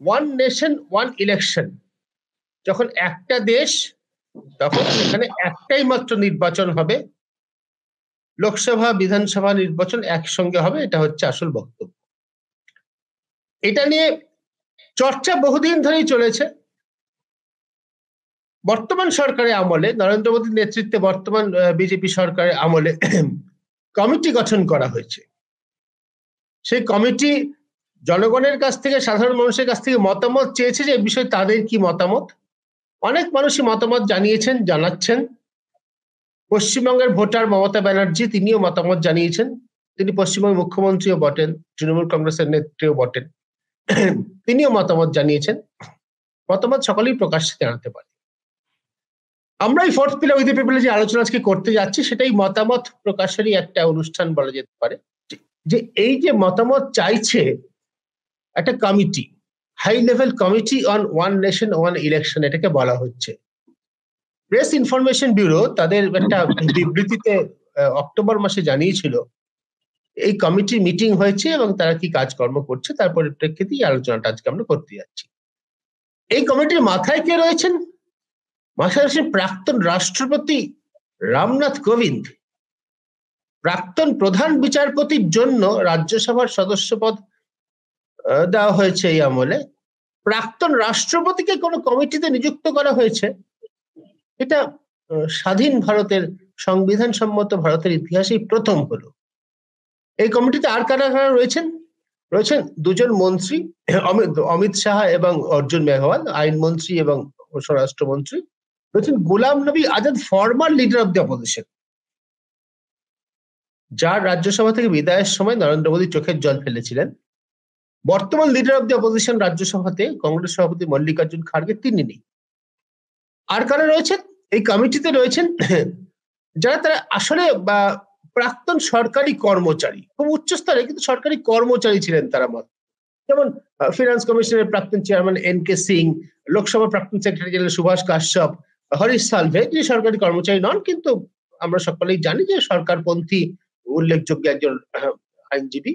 One nation one election, যখন একটা দেশ, তখন এখানে একটাই মাত্র নির্বাচন হবে, লোকসভা বিধানসভা নির্বাচন একসঙ্গে হবে, এটা হচ্ছে আসল বক্তব্য। এটা নিয়ে চর্চা বহুদিন ধরেই চলেছে। বর্তমান সরকারের আমলে, নরেন্দ্র মোদীর নেতৃত্বে বর্তমান বিজেপি সরকারের আমলে কমিটি গঠন করা হয়েছে। সেই কমিটি জনগণের কাছ থেকে, সাধারণ মানুষের কাছ থেকে মতামত চেয়েছে যে এই বিষয়ে তাদের কি মতামত। অনেক মানুষই মতামত জানিয়েছেন, জানাচ্ছেন। পশ্চিমবঙ্গের ভোটার মমতা ব্যানার্জি, তিনিও মতামত জানিয়েছেন। তিনি পশ্চিমবঙ্গের মুখ্যমন্ত্রীও বটেন, তৃণমূল কংগ্রেসের নেত্রীও বটেন, তিনিও মতামত জানিয়েছেন। মতামত সকলেই প্রকাশ্যে জানাতে পারে। আমরা এই fourth pillar with the people যে আলোচনা আজকে করতে যাচ্ছি, সেটাই মতামত প্রকাশেরই একটা অনুষ্ঠান বলা যেতে পারে। যে এই যে মতামত চাইছে একটা committee, high level committee on one nation one election, এটাকে বলা হচ্ছে। প্রেস ইনফরমেশন ব্যুরো তাদের একটা বিবৃতিতে অক্টোবর মাসে জানিয়েছিল এই কমিটির মিটিং হয়েছে এবং তারা কি কাজকর্ম করছে, তার পরিপ্রেক্ষিতে এই আলোচনাটা আজকে আমরা করতে যাচ্ছি। এই কমিটির মাথায় কে রয়েছেন? মাথায় রয়েছেন প্রাক্তন রাষ্ট্রপতি রামনাথ কোবিন্দ। প্রাক্তন প্রধান বিচারপতির জন্য রাজ্যসভার সদস্য পদ দেওয়া হয়েছে এই আমলে। প্রাক্তন রাষ্ট্রপতিকে কোনো কমিটিতে নিযুক্ত করা হয়েছে, এটা স্বাধীন ভারতের, সংবিধান সম্মত ভারতের ইতিহাসেই প্রথম হলো। এই কমিটিতে আর কারা কারা রয়েছেন? রয়েছেন দুজন মন্ত্রী, অমিত শাহ এবং অর্জুন মেঘওয়াল, আইনমন্ত্রী এবং স্বরাষ্ট্রমন্ত্রী। রয়েছেন Ghulam Nabi Azad, former leader of the opposition, যার রাজ্যসভা থেকে বিদায়ের সময় নরেন্দ্র মোদী চোখের জল ফেলেছিলেন। বর্তমান লিডার অব দ্য অপোজিশন রাজ্যসভাতে কংগ্রেস সভাপতি মল্লিকার্জুন খাড়গে, তিনি নেই। আর কারা রয়েছেন এই কমিটিতে? রয়েছেন যারা তারা আসলে প্রাক্তন সরকারি কর্মচারী, খুব উচ্চ স্তরে কিন্তু সরকারি কর্মচারী ছিলেন তারা। যেমন ফিনান্স কমিশনের প্রাক্তন চেয়ারম্যান এন.কে. সিং, লোকসভার প্রাক্তন সেক্রেটারি জেনারেল সুভাষ কাশ্যপ, হরিশ সালভে, যিনি সরকারি কর্মচারী নন, কিন্তু আমরা সকলেই জানি যে সরকারপন্থী উল্লেখযোগ্য একজন আইনজীবী।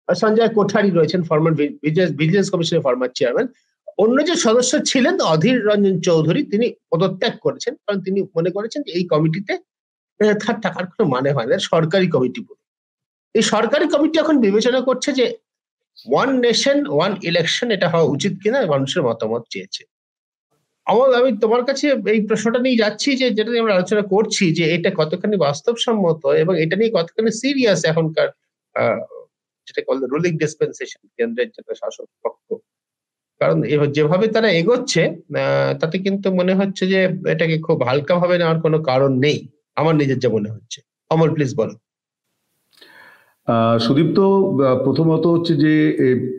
সঞ্জয় কোঠারি রয়েছেন, ফর্মার ভিজিলেন্স কমিশনের ফর্মার চেয়ারম্যান। অন্য যে সদস্য ছিলেন অধীর রঞ্জন চৌধুরী, তিনি পদত্যাগ করেছেন, কারণ তিনি মনে করেছেন যে এই কমিটিতে থাকার কোনো মানে হয় না, সরকারি কমিটি বলে। এই সরকারি কমিটি এখন বিবেচনা করছে যে ওয়ান নেশন ওয়ান ইলেকশন এটা হওয়া উচিত কিনা, মানুষের মতামত চেয়েছে। আমি তোমার কাছে এই প্রশ্নটা নিয়ে যাচ্ছি যে যেটা নিয়ে আমরা আলোচনা করছি, যে এটা কতখানি বাস্তবসম্মত এবং এটা নিয়ে কতখানি সিরিয়াস এখনকার যেটা বলে রুলিং ডিসপেন্সেশন, কেন্দ্রের যেটা শাসক পক্ষ। কারণ যেভাবে তারা এগোচ্ছে তাতে কিন্তু মনে হচ্ছে যে এটাকে খুব হালকা ভাবে নেওয়ার কোনো কারণ নেই, আমার নিজের যা মনে হচ্ছে। অমল, প্লিজ বলো। সুদীপ্ত, প্রথমত হচ্ছে যে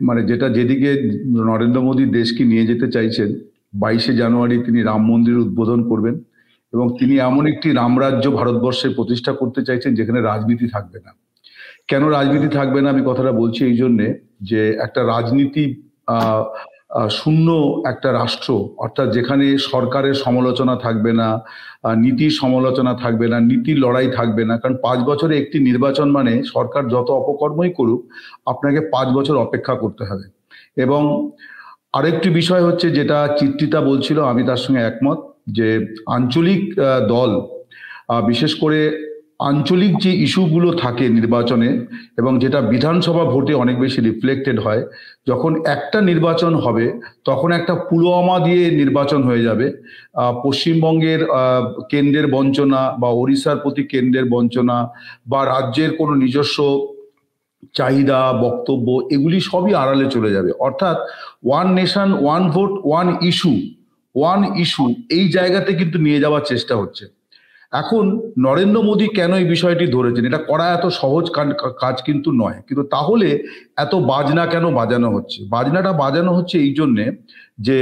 মানে যেদিকে নরেন্দ্র মোদী দেশকে নিয়ে যেতে চাইছেন, 22শে জানুয়ারি তিনি রাম মন্দির উদ্বোধন করবেন এবং তিনি এমন একটি রামরাজ্য ভারতবর্ষে প্রতিষ্ঠা করতে চাইছেন যেখানে রাজনীতি থাকবে না। কেন রাজনীতি থাকবে না আমি কথাটা বলছি এই জন্যে যে একটা রাজনীতি শূন্য একটা রাষ্ট্র, অর্থাৎ যেখানে সরকারের সমালোচনা থাকবে না, নীতির সমালোচনা থাকবে না, নীতির লড়াই থাকবে না। কারণ 5 বছরে একটি নির্বাচন মানে সরকার যত অপকর্মই করুক আপনাকে 5 বছর অপেক্ষা করতে হবে। এবং আরেকটি বিষয় হচ্ছে যেটা চিত্রিতা বলছিল, আমি তার সঙ্গে একমত, যে আঞ্চলিক দল, বিশেষ করে আঞ্চলিক যে ইস্যুগুলো থাকে নির্বাচনে এবং যেটা বিধানসভা ভোটে অনেক বেশি রিফ্লেক্টেড হয়, যখন একটা নির্বাচন হবে তখন একটা পুলওয়ামা দিয়ে নির্বাচন হয়ে যাবে। পশ্চিমবঙ্গের কেন্দ্রের বঞ্চনা বা ওড়িশার প্রতি কেন্দ্রের বঞ্চনা বা রাজ্যের কোনো নিজস্ব চাহিদা, বক্তব্য, এগুলি সবই আড়ালে চলে যাবে। অর্থাৎ one nation one vote one is to এই জায়গাতে কিন্তু নিয়ে যাওয়ার চেষ্টা হচ্ছে। এখন নরেন্দ্র মোদী কেন এই বিষয়টি ধরেছেন, এটা করা এত সহজ কাজ কিন্তু নয়, কিন্তু তাহলে এত বাজনা কেন বাজানো হচ্ছে? বাজনাটা বাজানো হচ্ছে এই জন্যে যে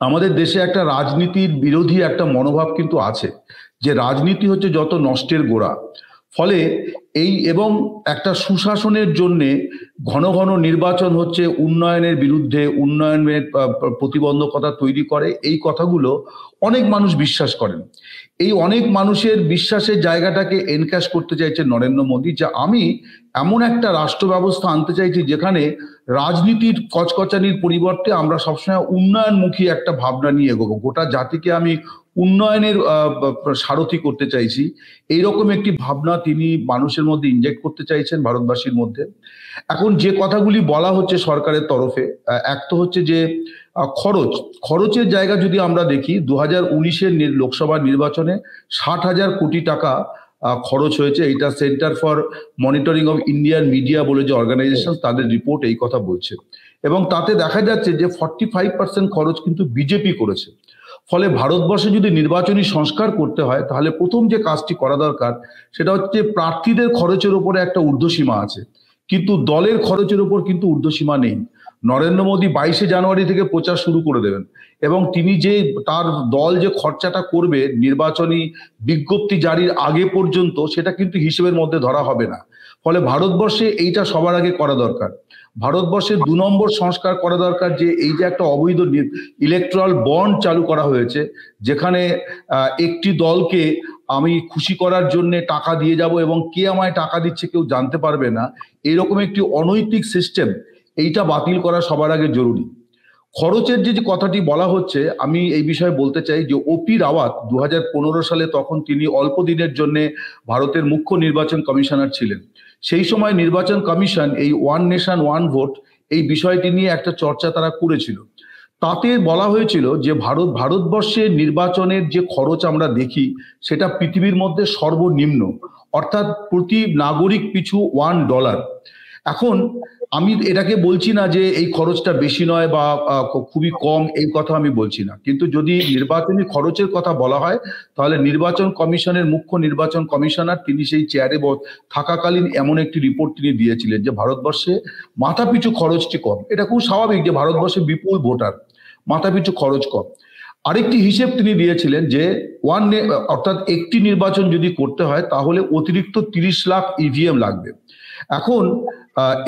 আমাদের দেশে একটা রাজনীতির বিরোধী একটা মনোভাব কিন্তু আছে, যে রাজনীতি হচ্ছে যত নষ্টের গোড়া। ফলে এবং একটা সুশাসনের জন্যে ঘন ঘন নির্বাচন হচ্ছে উন্নয়নের বিরুদ্ধে, উন্নয়নের প্রতিবন্ধকতা তৈরি করে, এই কথাগুলো অনেক মানুষ বিশ্বাস করেন। এই অনেক মানুষের বিশ্বাসের জায়গাটাকে এনক্যাশ করতে চাইছেন নরেন্দ্র মোদী, যে আমি এমন একটা রাষ্ট্র ব্যবস্থা আনতে চাইছি যেখানে রাজনীতির কচকচানির পরিবর্তে আমরা সবসময় উন্নয়নমুখী একটা ভাবনা নিয়ে এগোবো, গোটা জাতিকে আমি উন্নয়নের সারথি করতে চাইছি, এইরকম একটি ভাবনা তিনি মানুষের মধ্যে ইনজেক্ট করতে চাইছেন, ভারতবাসীর মধ্যে। এখন যে কথাগুলি বলা হচ্ছে সরকারের তরফে, এক তো হচ্ছে যে খরচের জায়গা যদি আমরা দেখি, 2019-এর লোকসভা নির্বাচনে 60,000 কোটি টাকা খরচ হয়েছে। এটা centre for monitoring of Indian media বলে যে অর্গানাইজেশন, তাদের রিপোর্ট এই কথা বলছে। এবং তাতে দেখা যাচ্ছে যে 45% খরচ কিন্তু বিজেপি করেছে। ফলে ভারতবর্ষে যদি নির্বাচনী সংস্কার করতে হয়, তাহলে প্রথম যে কাজটি করা দরকার সেটা হচ্ছে প্রার্থীদের খরচের উপরে একটা ঊর্ধ্বসীমা আছে, কিন্তু দলের খরচের উপর কিন্তু ঊর্ধ্বসীমা নেই। নরেন্দ্র মোদী 22শে জানুয়ারি থেকে প্রচার শুরু করে দেবেন, এবং তিনি যে তার দল যে খরচাটা করবে নির্বাচনী বিজ্ঞপ্তি জারির আগে পর্যন্ত, সেটা কিন্তু হিসেবের মধ্যে ধরা হবে না। ফলে ভারতবর্ষে এইটা সবার আগে করা দরকার। ভারতবর্ষের 2 নম্বর সংস্কার করা দরকার, যে এই যে একটা অবৈধ ইলেকট্রাল বন্ড চালু করা হয়েছে, যেখানে একটি দলকে আমি খুশি করার জন্য টাকা দিয়ে যাব এবং কে আমায় টাকা দিচ্ছে কেউ জানতে পারবে না, এরকম একটি অনৈতিক সিস্টেম, এইটা বাতিল করা সবার আগে জরুরি। খরচের যে কথাটি বলা হচ্ছে, আমি এই বিষয়ে বলতে চাই যে ওপি রাওয়াত 2015 সালে, তখন তিনি অল্প দিনের জন্য ভারতের মুখ্য নির্বাচন কমিশনার ছিলেন। সেই সময় নির্বাচন কমিশন এই ওয়ান নেশন ওয়ান ভোট এই বিষয়টি নিয়ে একটা চর্চা তারা করেছিল। তাতে বলা হয়েছিল যে ভারতবর্ষের নির্বাচনের যে খরচ আমরা দেখি, সেটা পৃথিবীর মধ্যে সর্বনিম্ন, অর্থাৎ প্রতি নাগরিক পিছু $1। এখন আমি এটাকে বলছি না যে এই খরচটা বেশি নয় বা খুবই কম, এই কথা আমি বলছি না, কিন্তু যদি নির্বাচনী খরচের কথা বলা হয়, তাহলে নির্বাচন কমিশনের মুখ্য নির্বাচন কমিশনার তিনি সেই চেয়ারে থাকাকালীন এমন একটি রিপোর্ট তিনি দিয়েছিলেন যে ভারতবর্ষে মাথাপিছু খরচটি কম। এটা খুব স্বাভাবিক যে ভারতবর্ষে বিপুল ভোটার, মাথাপিছু খরচ কম। আরেকটি হিসেব তিনি দিয়েছিলেন যে অর্থাৎ একটি নির্বাচন যদি করতে হয় তাহলে অতিরিক্ত 30 লাখ ইভিএম লাগবে। এখন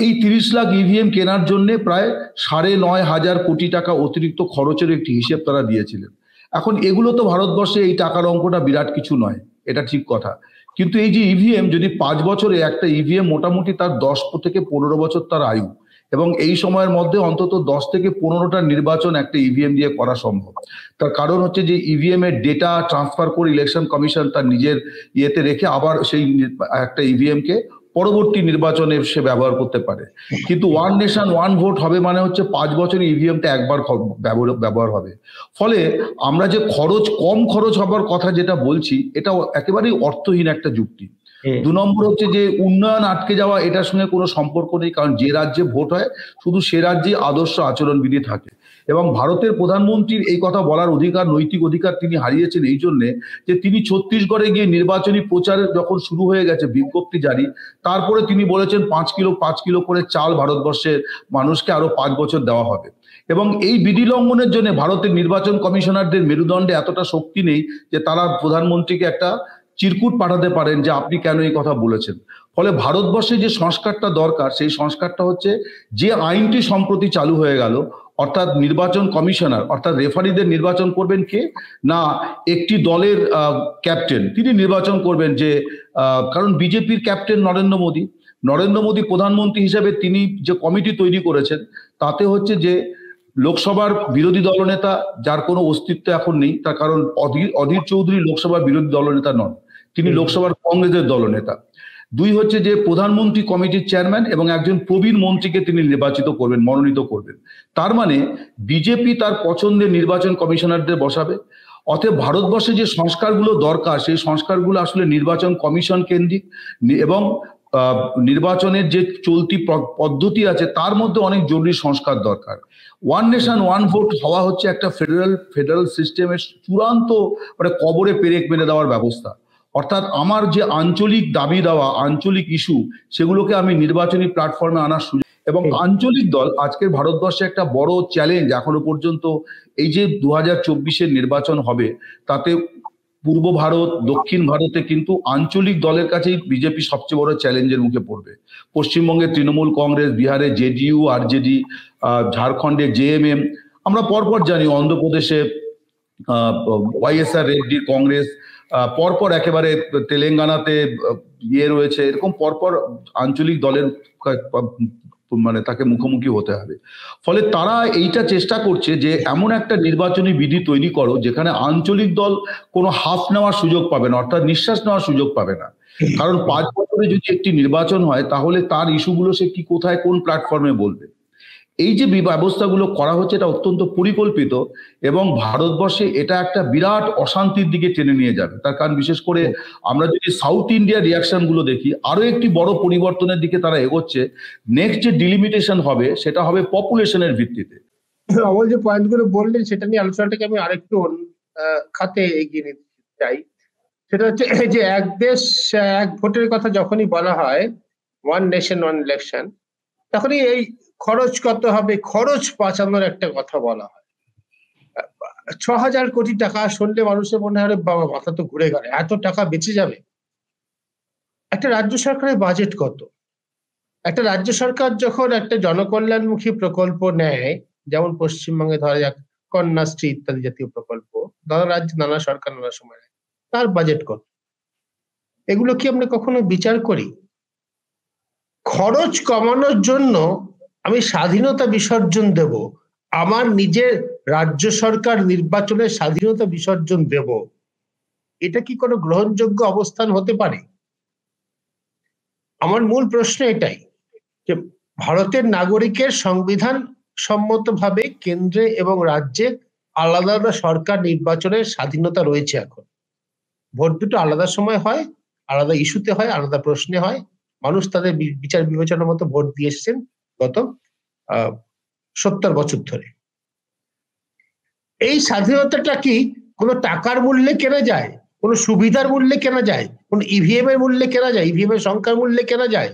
এই 30 লাখ ইভিএম কেনার জন্য প্রায় 9,500 কোটি টাকা অতিরিক্ত খরচের একটি হিসেব তারা দিয়েছিলেন। এখন এগুলো তো ভারতবর্ষে এই টাকার অঙ্কটা বিরাট কিছু নয়, এটা ঠিক কথা, কিন্তু এই যে ইভিএম, যদি 5 বছরে একটা ইভিএম মোটামুটি তার 10 থেকে 15 বছর তার আয়ু, এবং এই সময়ের মধ্যে অন্তত 10 থেকে 15টা নির্বাচন একটা ইভিএম দিয়ে করা সম্ভব। তার কারণ হচ্ছে যে ইভিএম এর ডেটা ট্রান্সফার করে ইলেকশন কমিশন তার নিজের ইয়েতে রেখে আবার সেই একটা ইভিএম কে পরবর্তী নির্বাচনে সে ব্যবহার করতে পারে। কিন্তু ওয়ান নেশন ওয়ান ভোট হবে মানে হচ্ছে 5 বছরে ইভিএমটা একবার ব্যবহার হবে। ফলে আমরা যে কম খরচ হবার কথা যেটা বলছি, এটা একেবারেই অর্থহীন একটা যুক্তি। 2 নম্বর হচ্ছে যে উন্নয়ন আটকে যাওয়া, এটার সঙ্গে কোনো সম্পর্ক নেই, কারণ যে রাজ্যে ভোট হয় শুধু সে রাজ্যে আদর্শ আচরণবিধি থাকে। এবং ভারতের প্রধানমন্ত্রীর এই কথা বলার অধিকার, নৈতিক অধিকার তিনি হারিয়েছেন এই জন্যে যে তিনি ছত্তিশগড়ে গিয়ে নির্বাচনী প্রচার যখন শুরু হয়ে গেছে, বিজ্ঞপ্তি জারি, তারপরে তিনি বলেছেন 5 কিলো করে চাল ভারতবর্ষের মানুষকে আরো 5 বছর দেওয়া হবে। এবং এই বিধি লঙ্ঘনের জন্য ভারতের নির্বাচন কমিশনারদের মেরুদণ্ডে এতটা শক্তি নেই যে তারা প্রধানমন্ত্রীকে একটা চিরকুট পাঠাতে পারেন যে আপনি কেন এই কথা বলেছেন। ফলে ভারতবর্ষে যে সংস্কারটা দরকার, সেই সংস্কারটা হচ্ছে যে আইনটি সম্প্রতি চালু হয়ে গেল, অর্থাৎ নির্বাচন কমিশনার অর্থাৎ রেফারিদের নির্বাচন করবেন কে না, একটি দলের ক্যাপ্টেন তিনি নির্বাচন করবেন। যে কারণ বিজেপির ক্যাপ্টেন নরেন্দ্র মোদী প্রধানমন্ত্রী হিসেবে তিনি যে কমিটি তৈরি করেছেন, তাতে হচ্ছে যে লোকসভার বিরোধী দলনেতা, যার কোনো অস্তিত্ব এখন নেই, তার কারণ অধীর চৌধুরী লোকসভার বিরোধী দলনেতা নন, তিনি লোকসভার কংগ্রেসের দলনেতা। 2 হচ্ছে যে প্রধানমন্ত্রী কমিটির চেয়ারম্যান এবং একজন প্রবীণ মন্ত্রীকে তিনি মনোনীত করবেন। তার মানে বিজেপি তার পছন্দের নির্বাচন কমিশনারদের বসাবে। অতএব ভারতবর্ষে যে সংস্কারগুলো দরকার, সেই সংস্কারগুলো আসলে নির্বাচন কমিশন কেন্দ্রিক, এবং নির্বাচনের যে চলতি পদ্ধতি আছে তার মধ্যে অনেক জরুরি সংস্কার দরকার। ওয়ান নেশন ওয়ান ভোট হওয়া হচ্ছে একটা ফেডারেল সিস্টেমের চূড়ান্ত কবরে পেরেক মেরে দেওয়ার ব্যবস্থা। অর্থাৎ আমার যে আঞ্চলিক দাবি দেওয়া, আঞ্চলিক ইস্যু, সেগুলোকে আমি নির্বাচনী প্ল্যাটফর্মে আনার সুযোগ, এবং আঞ্চলিক দল আজকের ভারতবর্ষে একটা বড় চ্যালেঞ্জ এখনো পর্যন্ত। এই যে 2024-এর নির্বাচন হবে, তাতে পূর্ব ভারত, দক্ষিণ ভারতে কিন্তু আঞ্চলিক দলের কাছেই বিজেপি সবচেয়ে বড় চ্যালেঞ্জের মুখে পড়বে। পশ্চিমবঙ্গে তৃণমূল কংগ্রেস, বিহারে জেডিইউ আরজেডি, ঝাড়খণ্ডে জেএমএম, আমরা পরপর জানি অন্ধ্রপ্রদেশে ওয়াইএসআর রেড্ডির কংগ্রেস, পরপর একেবারে তেলেঙ্গানাতে ইয়ে রয়েছে, এরকম পরপর আঞ্চলিক দলের মানে তাকে মুখোমুখি হতে হবে। ফলে তারা এইটা চেষ্টা করছে যে এমন একটা নির্বাচনী বিধি তৈরি করো যেখানে আঞ্চলিক দল কোনো হাফ নেওয়ার সুযোগ পাবে না, অর্থাৎ নিঃশ্বাস নেওয়ার সুযোগ পাবে না। কারণ 5 বছরে যদি একটি নির্বাচন হয় তাহলে তার ইস্যুগুলো সে কি কোথায় কোন প্ল্যাটফর্মে বলবে। এই যে ব্যবস্থাগুলো করা হচ্ছে এটা অত্যন্ত পরিকল্পিত এবং ভারতবর্ষে এটা একটা বিরাট অশান্তির দিকে টেনে নিয়ে যাবে। তার কারণ বিশেষ করে আমরা যদি সাউথ ইন্ডিয়ার রিয়াকশন গুলো দেখি, আরো একটি বড় পরিবর্তনের দিকে তারা এগোচ্ছে। নেক্সট যে ডিলিমিটেশন হবে সেটা হবে পপুলেশনের ভিত্তিতে। আমার যে পয়েন্টগুলো বললেন সেটা নিয়ে আলোচনাটাকে আমি আরেকটু খাতে এগিয়ে নিতে চাই। সেটা হচ্ছে যে এক দেশ এক ভোটের কথা যখনই বলা হয়, ওয়ান নেশন ওয়ান ইলেকশন, তখনই এই খরচ কত হবে, খরচ বাঁচানোর একটা কথা বলা হয়। 6,000 কোটি টাকা শুনলে মানুষের মনে হয় বাবা মাথা তো ঘুরে গেল, এত টাকা বেঁচে যাবে। একটা রাজ্য সরকারের বাজেট কত? একটা রাজ্য সরকার যখন একটা জনকল্যাণমুখী প্রকল্প নেয়, যেমন পশ্চিমবঙ্গে ধরা যাক কন্যাশ্রী ইত্যাদি জাতীয় প্রকল্প, নানা রাজ্য নানা সরকার নানা সময় নেয়, তার বাজেট কত? এগুলো কি আমরা কখনো বিচার করি? খরচ কমানোর জন্য আমি স্বাধীনতা বিসর্জন দেব, আমার নিজের রাজ্য সরকার নির্বাচনের স্বাধীনতা বিসর্জন দেব, এটা কি কোনো গ্রহণযোগ্য অবস্থান হতে পারে? আমার মূল প্রশ্ন এটাই যে ভারতের নাগরিকের সংবিধান সম্মতভাবে কেন্দ্রে এবং রাজ্যে আলাদা আলাদা সরকার নির্বাচনের স্বাধীনতা রয়েছে। এখন ভোট দুটো আলাদা সময় হয়, আলাদা ইস্যুতে হয়, আলাদা প্রশ্নে হয়। মানুষ তাদের বিচার বিবেচনার মতো ভোট দিয়ে এসেছেন গত 70 বছর ধরে। এই স্বাধীনতাটা কি কোনো টাকার মূল্যে কেনা যায়, কোনো সুবিধার মূল্যে কেনা যায়, কোন ইভিএম এর মূল্যে কেনা যায়, ইভিএম এর সংখ্যার মূল্যে কেনা যায়?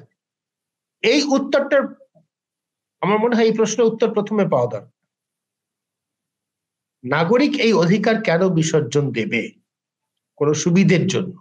এই উত্তরটার আমার মনে হয় এই প্রশ্নের উত্তর প্রথমে পাওয়া দরকার। নাগরিক এই অধিকার কেন বিসর্জন দেবে? কোন সুবিধের জন্য?